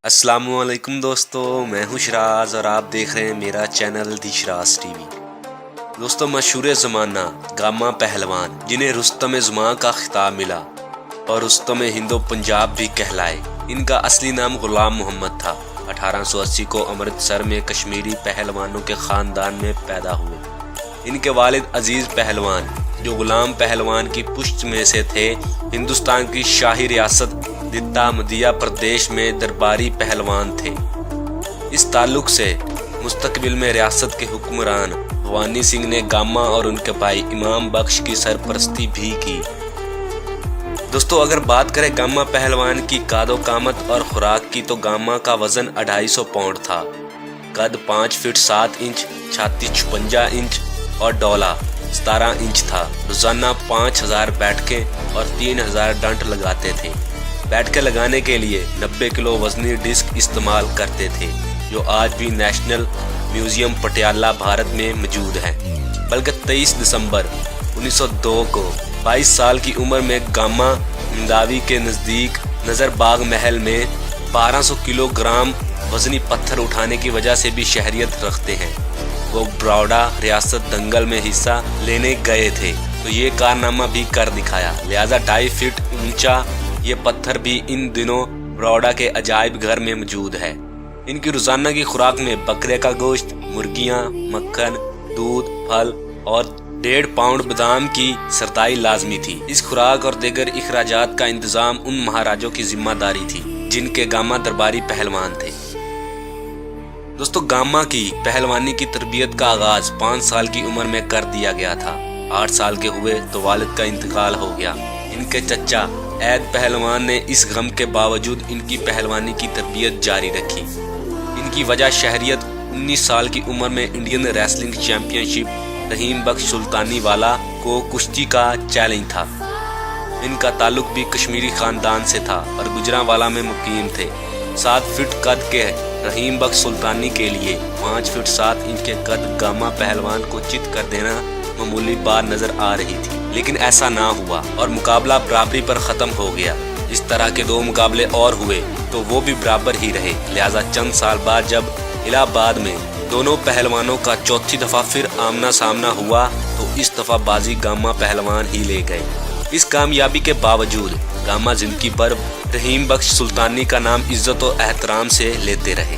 السلام علیکم دوستو، میں ہوں شراز اور آپ دیکھ رہے ہیں میرا چینل دی شراز ٹی وی۔ دوستو، مشہور زمانہ گاما پہلوان جنہیں رستم زماں کا خطاب ملا اور رستم ہندو پنجاب بھی کہلائے، ان کا اصلی نام غلام محمد تھا۔ 1880 کو امرتسر میں کشمیری پہلوانوں کے خاندان میں پیدا ہوئے۔ ان کے والد عزیز پہلوان جو غلام پہلوان کی پشت میں سے تھے، ہندوستان کی شاہی ریاست دتا مدھیہ پردیش میں درباری پہلوان تھے۔ اس تعلق سے مستقبل میں ریاست کے حکمران بھوانی سنگھ نے گاما اور ان کے بھائی امام بخش کی سرپرستی بھی کی۔ دوستو، اگر بات کریں گاما پہلوان کی قد و قامت اور خوراک کی تو گاما کا وزن 250 پاؤنڈ تھا، قد 5 فٹ 7 انچ، چھاتی 56 انچ اور ڈولا 17 انچ تھا۔ روزانہ 5000 بیٹھکیں اور 3000 ڈنڈ لگاتے تھے۔ بیٹھکیں لگانے کے لیے 90 کلو وزنی ڈسک استعمال کرتے تھے، جو آج بھی نیشنل میوزیم پٹیالہ بھارت میں موجود ہے۔ بلکہ 23 دسمبر 1902 کو 22 سال کی عمر میں گاما منداوی کے نزدیک نظر باغ محل میں 1200 کلو گرام وزنی پتھر اٹھانے کی وجہ سے بھی شہریت رکھتے ہیں۔ وہ بروڈا ریاست دنگل میں حصہ لینے گئے تھے تو یہ کارنامہ بھی کر دکھایا، لہذا 2.5 فٹ اونچا یہ پتھر بھی ان دنوں بروڈا کے عجائب گھر میں موجود ہے۔ ان کی روزانہ کی خوراک میں بکرے کا گوشت، مرغیاں، مکھن، دودھ، پھل اور 1.5 پاؤنڈ بادام کی سرتائی لازمی تھی۔ اس خوراک اور دیگر اخراجات کا انتظام ان مہاراجوں کی ذمہ داری تھی جن کے گاما درباری پہلوان تھے۔ دوستو، گاما کی پہلوانی کی تربیت کا آغاز 5 سال کی عمر میں کر دیا گیا تھا۔ 8 سال کے ہوئے تو والد کا انتقال ہو گیا۔ ان کے چچا عید پہلوان نے اس غم کے باوجود ان کی پہلوانی کی تربیت جاری رکھی۔ ان کی وجہ شہریت 19 سال کی عمر میں انڈین ریسلنگ چیمپئن شپ رحیم بخش سلطانی والا کو کشتی کا چیلنج تھا۔ ان کا تعلق بھی کشمیری خاندان سے تھا اور گجرانوالا میں مقیم تھے۔ 7 فٹ قد کے رحیم بخش سلطانی کے لیے 5 فٹ 7 انچ کے قد گاما پہلوان کو چت کر دینا معمولی بات نظر آ رہی تھی، لیکن ایسا نہ ہوا اور مقابلہ برابری پر ختم ہو گیا۔ اس طرح کے 2 مقابلے اور ہوئے تو وہ بھی برابر ہی رہے، لہذا چند سال بعد جب الہ آباد میں دونوں پہلوانوں کا چوتھی دفعہ پھر آمنا سامنا ہوا تو اس دفعہ بازی گاما پہلوان ہی لے گئے۔ اس کامیابی کے باوجود گاما زندگی بھر رحیم بخش سلطانی کا نام عزت و احترام سے لیتے رہے۔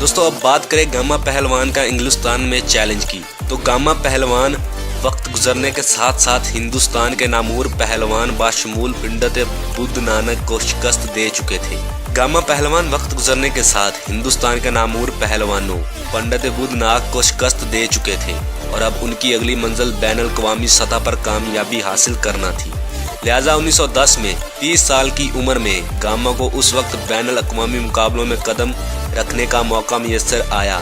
دوستو، اب بات کریں گاما پہلوان کا انگلستان میں چیلنج کی تو گاما پہلوان وقت گزرنے کے ساتھ ساتھ ہندوستان کے نامور پہلوان باشمول پنڈت بدھ نانک کو شکست دے چکے تھے۔ گاما پہلوان وقت گزرنے کے ساتھ ہندوستان کے نامور پہلوانوں پنڈت بدھ نانک کو شکست دے چکے تھے اور اب ان کی اگلی منزل بین الاقوامی سطح پر کامیابی حاصل کرنا تھی۔ لہذا 1910 میں 30 سال کی عمر میں گاما کو اس وقت بین الاقوامی مقابلوں میں قدم رکھنے کا موقع میسر آیا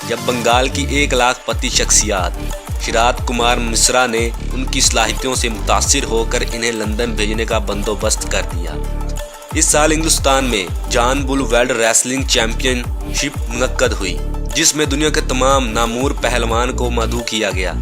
جب بنگال کی 1 لاکھ پتی شخصیات شرات کمار مشرا نے ان کی صلاحیتوں سے متاثر ہو کر انہیں لندن بھیجنے کا بندوبست کر دیا۔ اس سال ہندوستان میں جان بل ورلڈ ریسلنگ چیمپئن شپ منعقد ہوئی جس میں دنیا کے تمام نامور پہلوان کو مدعو کیا گیا۔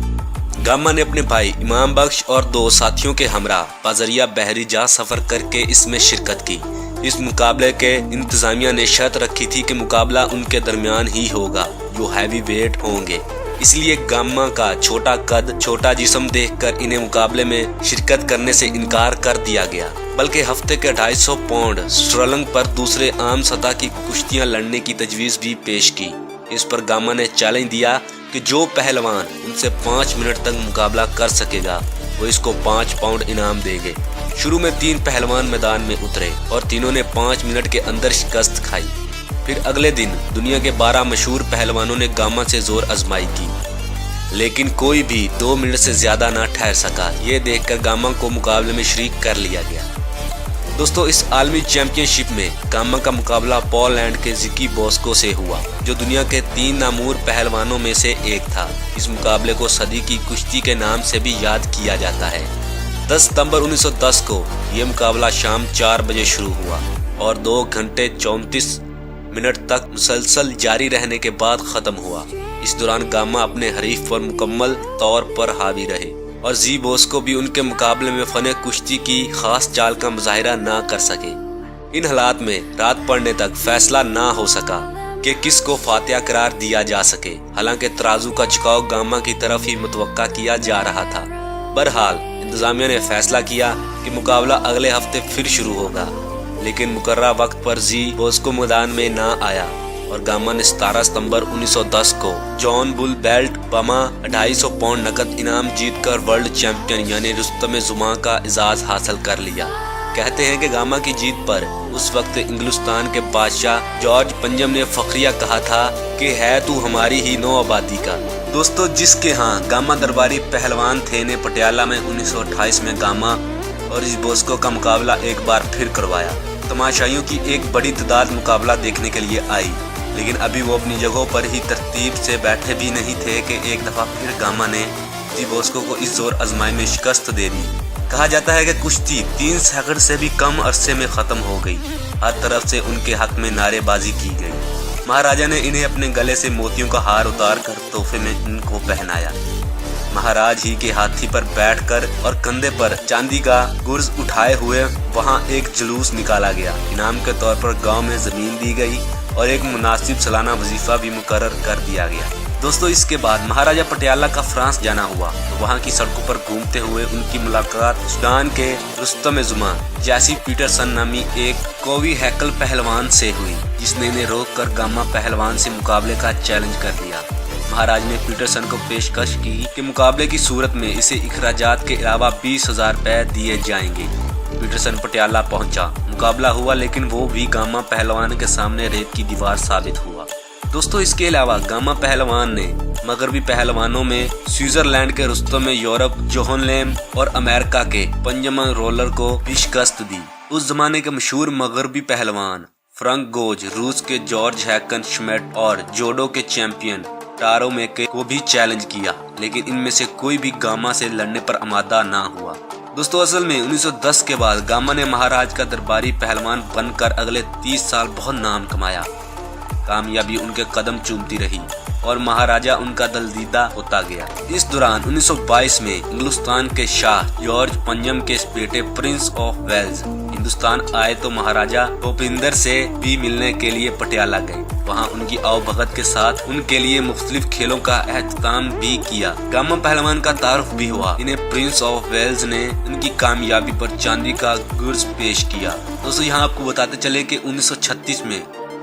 گاما نے اپنے بھائی امام بخش اور 2 ساتھیوں کے ہمراہ بذریعہ بحری جہاز سفر کر کے اس میں شرکت کی۔ اس مقابلے کے انتظامیہ نے شرط رکھی تھی کہ مقابلہ ان کے درمیان ہی ہوگا جو ہیوی ویٹ ہوں گے، اس لیے گاما کا چھوٹا قد، چھوٹا جسم دیکھ کر انہیں مقابلے میں شرکت کرنے سے انکار کر دیا گیا، بلکہ ہفتے کے 250 پاؤنڈ سٹرلنگ پر دوسرے عام سطح کی کشتیاں لڑنے کی تجویز بھی پیش کی۔ اس پر گاما نے چیلنج دیا کہ جو پہلوان ان سے 5 منٹ تک مقابلہ کر سکے گا وہ اس کو 5 پاؤنڈ انعام دے گے۔ شروع میں 3 پہلوان میدان میں اترے اور تینوں نے 5 منٹ کے اندر شکست کھائی۔ پھر اگلے دن دنیا کے 12 مشہور پہلوانوں نے گاما سے زور آزمائی کی، لیکن کوئی بھی 2 منٹ سے زیادہ نہ ٹھہر سکا۔ یہ دیکھ کر گاما کو مقابلے میں شریک کر لیا گیا۔ دوستو، اس عالمی چیمپئن شپ میں گاما کا مقابلہ پولینڈ کے زکی بوسکو سے ہوا جو دنیا کے 3 نامور پہلوانوں میں سے ایک تھا۔ اس مقابلے کو صدی کی کشتی کے نام سے بھی یاد کیا جاتا ہے۔ 10 ستمبر 1910 کو یہ مقابلہ شام 4 بجے شروع ہوا اور 2 گھنٹے 34 منٹ تک مسلسل جاری رہنے کے بعد ختم ہوا۔ اس دوران گاما اپنے حریف پر مکمل طور پر حاوی رہے اور زی بوسکو بھی ان کے مقابلے میں فن کشتی کی خاص چال کا مظاہرہ نہ کر سکے۔ ان حالات میں رات پڑنے تک فیصلہ نہ ہو سکا کہ کس کو فاتح قرار دیا جا سکے، حالانکہ ترازو کا جھکاؤ گاما کی طرف ہی متوقع کیا جا رہا تھا۔ بہرحال انتظامیہ نے فیصلہ کیا کہ مقابلہ اگلے ہفتے پھر شروع ہوگا، لیکن مقررہ وقت پر زی بوسکو میدان میں نہ آیا اور گاما نے 17 ستمبر 1910 کو جان بل بیلٹ بما 250 پاؤنڈ نقد انعام جیت کر ورلڈ چیمپئن یعنی رستم زماں کا اعزاز حاصل کر لیا۔ کہتے ہیں کہ گاما کی جیت پر اس وقت انگلستان کے بادشاہ جارج پنجم نے فخریہ کہا تھا کہ ہے تو ہماری ہی نو آبادی کا۔ دوستو، جس کے ہاں گاما درباری پہلوان تھے نے پٹیالہ میں 1928 میں گاما اور بوسکو کا مقابلہ ایک بار پھر کروایا۔ تماشائیوں کی ایک بڑی تعداد مقابلہ دیکھنے کے لیے آئی، لیکن ابھی وہ اپنی جگہوں پر ہی ترتیب سے بیٹھے بھی نہیں تھے کہ ایک دفعہ پھر گاما نے بوسکو کو اس زور آزمائی میں شکست دے دی۔ کہا جاتا ہے کہ کشتی 3 سیکنڈ سے بھی کم عرصے میں ختم ہو گئی۔ ہر طرف سے ان کے حق میں نعرے بازی کی گئی۔ مہاراجا نے انہیں اپنے گلے سے موتیوں کا ہار اتار کر تحفے میں ان کو پہنایا۔ مہاراج ہی کے ہاتھی پر بیٹھ کر اور کندھے پر چاندی کا گرز اٹھائے ہوئے وہاں ایک جلوس نکالا گیا۔ انعام کے طور پر گاؤں میں زمین دی گئی اور ایک مناسب سالانہ وظیفہ بھی مقرر کر دیا گیا۔ دوستو، اس کے بعد مہاراجا پٹیالہ کا فرانس جانا ہوا تو وہاں کی سڑکوں پر گھومتے ہوئے ان کی ملاقات سوڈان کے رستم زماں جیسی پیٹرسن نامی ایک کووی ہیکل پہلوان سے ہوئی، جس نے انہیں روک کر گاما پہلوان سے مقابلے کا چیلنج کر دیا۔ مہاراج نے پیٹرسن کو پیشکش کی کہ مقابلے کی صورت میں اسے اخراجات کے علاوہ 20,000 روپے دیے جائیں گے۔ پیٹرسن پٹیالہ پہنچا، مقابلہ ہوا، لیکن وہ بھی گاما پہلوان کے سامنے ریت کی دیوار ثابت ہوا۔ دوستو، اس کے علاوہ گاما پہلوان نے مغربی پہلوانوں میں سوئٹزرلینڈ کے رستم یورپ جوہن لیم اور امریکہ کے پنجمن رولر کو بھی شکست دی۔ اس زمانے کے مشہور مغربی پہلوان فرانک گوج، روس کے جارج ہیکن شمیٹ اور جوڈو کے چیمپئن ٹارو میکے کو بھی چیلنج کیا، لیکن ان میں سے کوئی بھی گاما سے لڑنے پر آمادہ نہ ہوا۔ دوستو، اصل میں 1910 کے بعد گاما نے مہاراج کا درباری پہلوان بن کر اگلے 30 سال بہت نام کمایا۔ کامیابی ان کے قدم چومتی رہی اور مہاراجا ان کا دلدیدہ ہوتا گیا۔ اس دوران 1922 میں انگلستان کے شاہ جارج پنجم کے بیٹے پرنس آف ویلز ہندوستان آئے تو مہاراجا بھوپندر سے بھی ملنے کے لیے پٹیالہ گئے۔ وہاں ان کی آؤ بھگت کے ساتھ ان کے لیے مختلف کھیلوں کا اہتمام بھی کیا۔ گاما پہلوان کا تعارف بھی ہوا۔ انہیں پرنس آف ویلز نے ان کی کامیابی پر چاندی کا گرز پیش کیا۔ دوستو، یہاں آپ کو بتاتے چلے کہ 1936 میں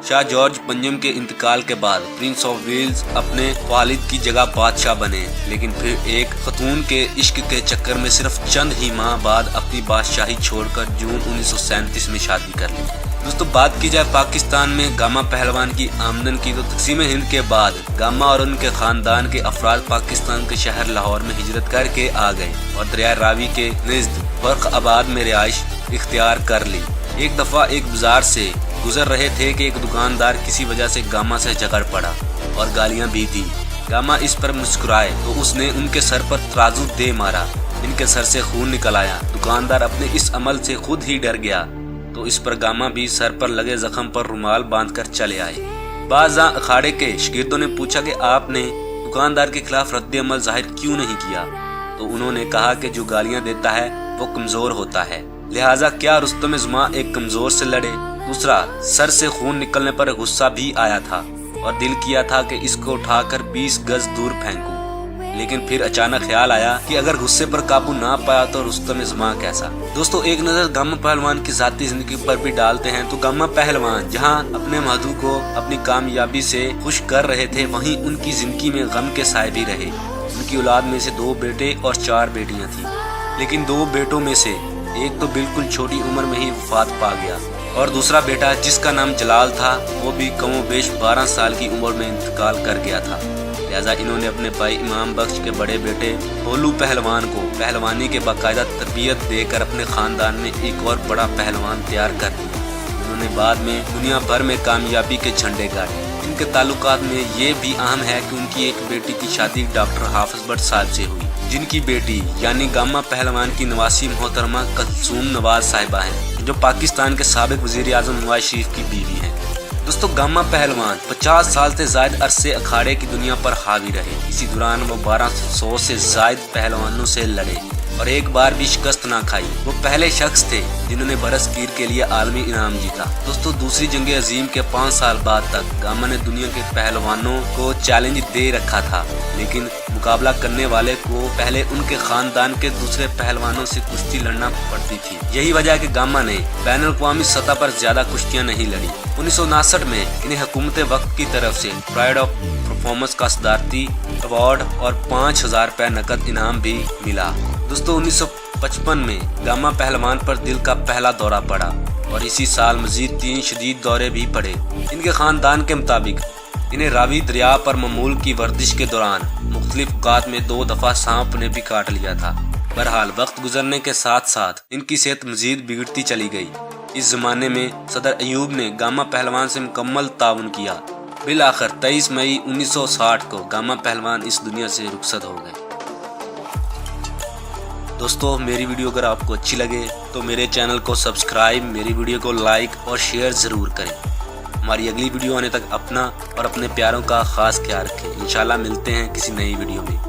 شاہ جارج پنجم کے انتقال کے بعد پرنس آف ویلز اپنے والد کی جگہ بادشاہ بنے، لیکن پھر ایک خاتون کے عشق کے چکر میں صرف چند ہی ماہ بعد اپنی بادشاہی چھوڑ کر جون 1937 میں شادی کر لی۔ دوستو، بات کی جائے پاکستان میں گاما پہلوان کی آمدن کی تو تقسیم ہند کے بعد گاما اور ان کے خاندان کے افراد پاکستان کے شہر لاہور میں ہجرت کر کے آ گئے اور دریائے راوی کے نزد فرخ آباد میں رہائش اختیار کر لی۔ ایک دفعہ ایک بازار سے گزر رہے تھے کہ ایک دکاندار کسی وجہ سے گاما سے جھگڑ پڑا اور گالیاں بھی دی۔ گاما اس پر مسکرائے تو اس نے ان کے سر پر ترازو دے مارا، ان کے سر سے خون نکل آیا۔ دکاندار اپنے اس عمل سے خود ہی ڈر گیا تو اس پر گاما بھی سر پر لگے زخم پر رومال باندھ کر چلے آئے۔ بعض اکھاڑے کے شاگردوں نے پوچھا کہ آپ نے دکاندار کے خلاف رد عمل ظاہر کیوں نہیں کیا؟ تو انہوں نے کہا کہ جو گالیاں دیتا ہے وہ کمزور ہوتا ہے، لہٰذا کیا رستم زماں ایک کمزور سے لڑے؟ دوسرا، سر سے خون نکلنے پر غصہ بھی آیا تھا اور دل کیا تھا کہ اس کو اٹھا کر 20 گز دور پھینکوں، لیکن پھر اچانک خیال آیا کہ اگر غصے پر قابو نہ پایا تو رستم زماں کیسا؟ دوستو، ایک نظر گاما پہلوان کی ذاتی زندگی پر بھی ڈالتے ہیں تو گاما پہلوان جہاں اپنے مادھو کو اپنی کامیابی سے خوش کر رہے تھے، وہیں ان کی زندگی میں غم کے سائے بھی رہے۔ ان کی اولاد میں سے 2 بیٹے اور 4 بیٹیاں تھیں، لیکن 2 بیٹوں میں سے ایک تو بالکل چھوٹی عمر میں ہی وفات پا گیا اور دوسرا بیٹا جس کا نام جلال تھا وہ بھی کم و بیش 12 سال کی عمر میں انتقال کر گیا تھا۔ لہٰذا انہوں نے اپنے بھائی امام بخش کے بڑے بیٹے بھولو پہلوان کو پہلوانی کے باقاعدہ تربیت دے کر اپنے خاندان میں ایک اور بڑا پہلوان تیار کر دیا۔ انہوں نے بعد میں دنیا بھر میں کامیابی کے جھنڈے گاڑے۔ ان کے تعلقات میں یہ بھی اہم ہے کہ ان کی ایک بیٹی کی شادی ڈاکٹر حافظ بٹ صاحب سے ہوئی، جن کی بیٹی یعنی گاما پہلوان کی نواسی محترمہ کلثوم نواز صاحبہ ہیں، جو پاکستان کے سابق وزیر اعظم نواز شریف کی بیوی ہیں۔ دوستو، گاما پہلوان 50 سال سے زائد عرصے اکھاڑے کی دنیا پر حاوی رہے۔ اسی دوران وہ 1200 سے زائد پہلوانوں سے لڑے۔ اور ایک بار بھی شکست نہ کھائی۔ وہ پہلے شخص تھے جنہوں نے برس گیر کے لیے عالمی انعام جیتا۔ دوستو دوسری جنگ عظیم کے 5 سال بعد تک گاما نے دنیا کے پہلوانوں کو چیلنج دے رکھا تھا، لیکن مقابلہ کرنے والے کو پہلے ان کے خاندان کے دوسرے پہلوانوں سے کشتی لڑنا پڑتی تھی۔ یہی وجہ ہے کہ گاما نے بین الاقوامی سطح پر زیادہ کشتیاں نہیں لڑی۔ 1959 میں انہیں حکومت وقت کی طرف سے پرائڈ آف پرفارمنس کا صدارتی ایوارڈ اور 5000 روپے نقد انعام بھی ملا۔ دوستو 1955 میں گاما پہلوان پر دل کا پہلا دورہ پڑا اور اسی سال مزید 3 شدید دورے بھی پڑے۔ ان کے خاندان کے مطابق انہیں راوی دریا پر معمول کی ورزش کے دوران مختلف اوقات میں 2 دفعہ سانپ نے بھی کاٹ لیا تھا۔ بہرحال وقت گزرنے کے ساتھ ساتھ ان کی صحت مزید بگڑتی چلی گئی۔ اس زمانے میں صدر ایوب نے گاما پہلوان سے مکمل تعاون کیا۔ بالآخر 23 مئی 1960 کو گاما پہلوان اس دنیا سے رخصت ہو گئے۔ دوستو میری ویڈیو اگر آپ کو اچھی لگے تو میرے چینل کو سبسکرائب، میری ویڈیو کو لائک اور شیئر ضرور کریں۔ ہماری اگلی ویڈیو آنے تک اپنا اور اپنے پیاروں کا خاص خیال رکھیں۔ انشاءاللہ ملتے ہیں کسی نئی ویڈیو میں۔